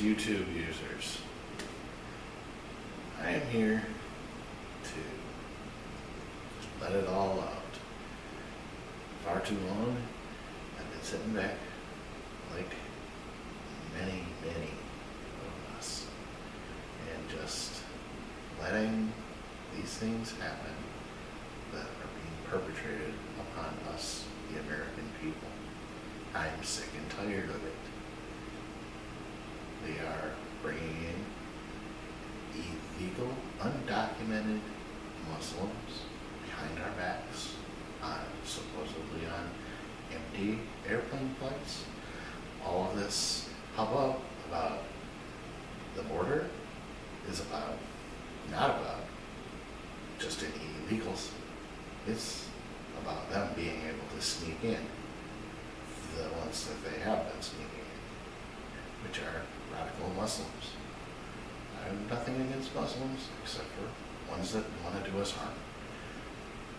YouTube users. I am here to just let it all out. Far too long, I've been sitting back like many of us and just letting these things happen that are being perpetrated upon us, the American people. I'm sick and tired of it. They are bringing in illegal, undocumented Muslims behind our backs, supposedly on empty airplane flights. All of this hubbub about the border is not about just any illegals. It's about them being able to sneak in, the ones that they have been sneaking in, which are radical Muslims. I have nothing against Muslims except for ones that want to do us harm.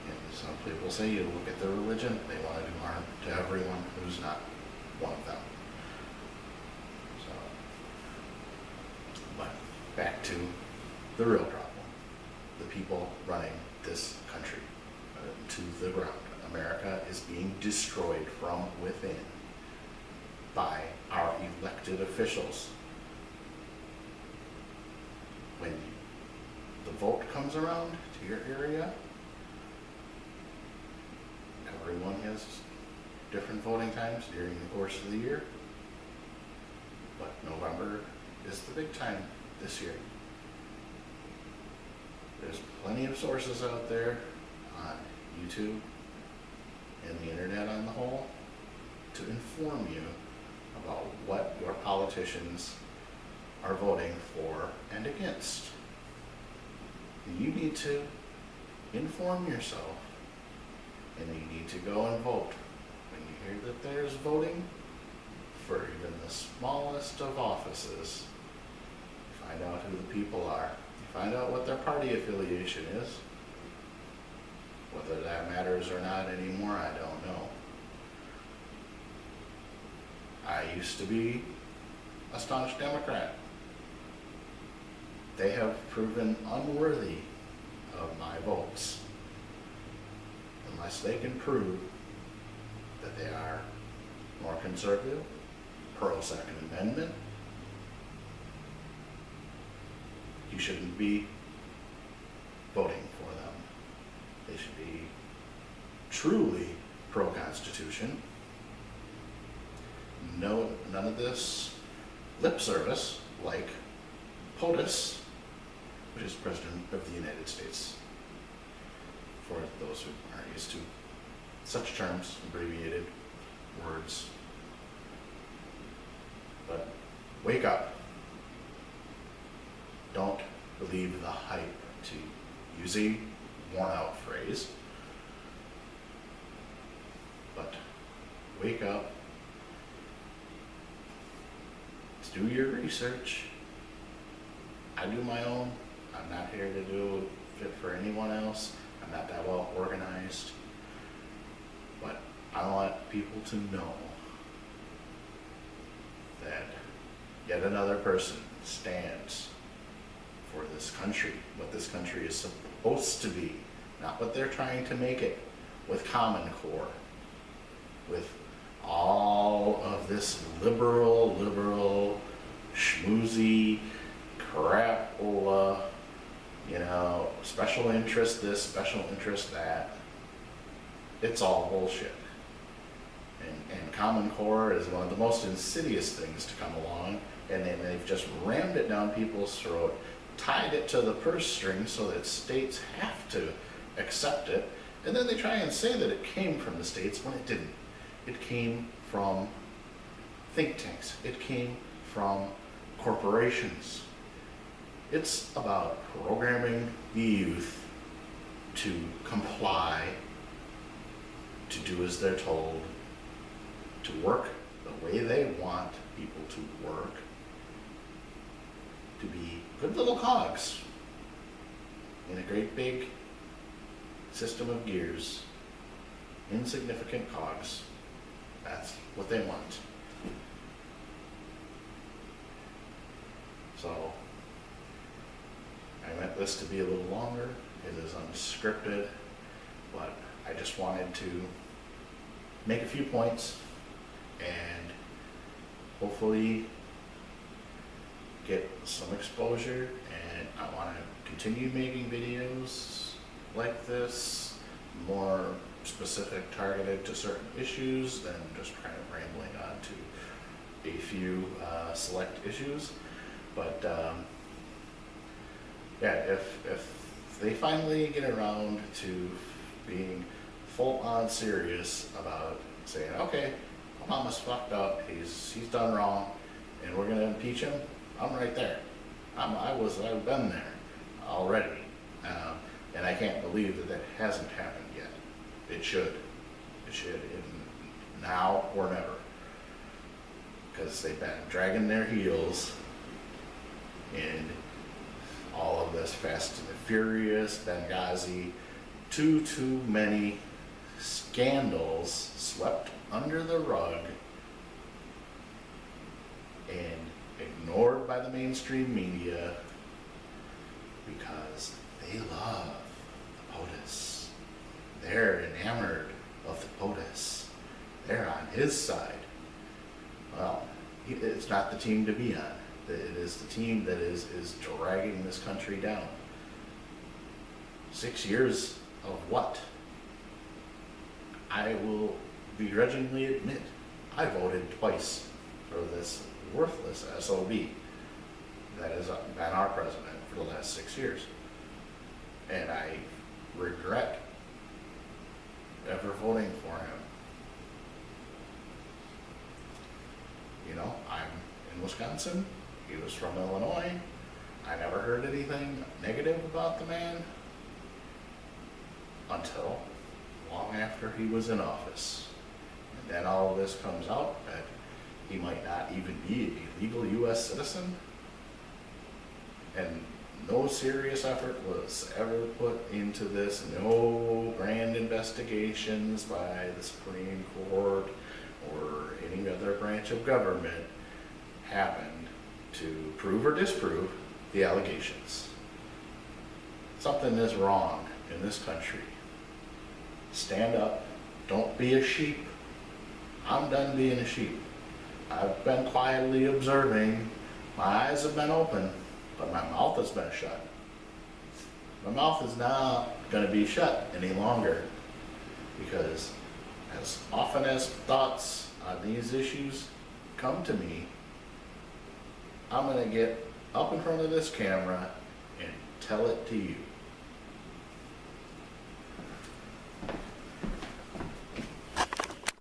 And some people say you look at their religion, they want to do harm to everyone who's not one of them. So, but back to the real problem. The people running this country to the ground. America is being destroyed from within by our elected officials. When the vote comes around to your area, everyone has different voting times during the course of the year, but November is the big time this year. There's plenty of sources out there on YouTube and the internet on the whole to inform you about what your politicians are voting for and against. You need to inform yourself, and you need to go and vote. When you hear that there's voting for even the smallest of offices, find out who the people are. Find out what their party affiliation is. Whether that matters or not anymore, I don't know. I used to be a staunch Democrat. They have proven unworthy of my votes unless they can prove that they are more conservative, pro-Second Amendment. You shouldn't be voting for them. They should be truly pro-Constitution. No, none of this lip service like POTUS, which is President of the United States. For those who aren't used to such terms, abbreviated words. But wake up. Don't believe the hype, to use a worn-out phrase. But wake up. Do your research. I do my own. I'm not here to do it for anyone else. I'm not that well organized. But I want people to know that yet another person stands for this country, what this country is supposed to be, not what they're trying to make it with Common Core, with all of this liberal, schmoozy, crapola, special interest this, special interest that. It's all bullshit. And Common Core is one of the most insidious things to come along, and then they've just rammed it down people's throat, tied it to the purse string so that states have to accept it, and then they try and say that it came from the states when it didn't. It came from think tanks. It came from corporations. It's about programming the youth to comply, to do as they're told, to work the way they want people to work, to be good little cogs in a great big system of gears, insignificant cogs. That's what they want. this to be a little longer. It is unscripted, but I just wanted to make a few points and hopefully get some exposure. And I want to continue making videos like this, more specific, targeted to certain issues than just kind of rambling on to a few select issues. But yeah, if they finally get around to being full-on serious about saying, okay, Obama's fucked up, he's done wrong, and we're gonna impeach him, I'm right there. I've been there already, and I can't believe that that hasn't happened yet. It should, now or never, because they've been dragging their heels in all of this Fast and the Furious, Benghazi, too many scandals swept under the rug and ignored by the mainstream media because they love the POTUS. They're enamored of the POTUS. They're on his side. Well, it's not the team to be on. It is the team that is dragging this country down. 6 years of what? I will begrudgingly admit, I voted twice for this worthless SOB that has been our president for the last 6 years. And I regret ever voting for him. You know, I'm in Wisconsin. He was from Illinois. I never heard anything negative about the man until long after he was in office. And then all of this comes out that he might not even be a legal U.S. citizen. And no serious effort was ever put into this. No grand investigations by the Supreme Court or any other branch of government happened to prove or disprove the allegations. Something is wrong in this country. Stand up. Don't be a sheep. I'm done being a sheep. I've been quietly observing. My eyes have been open, but my mouth has been shut. My mouth is not going to be shut any longer, because as often as thoughts on these issues come to me, I'm going to get up in front of this camera and tell it to you.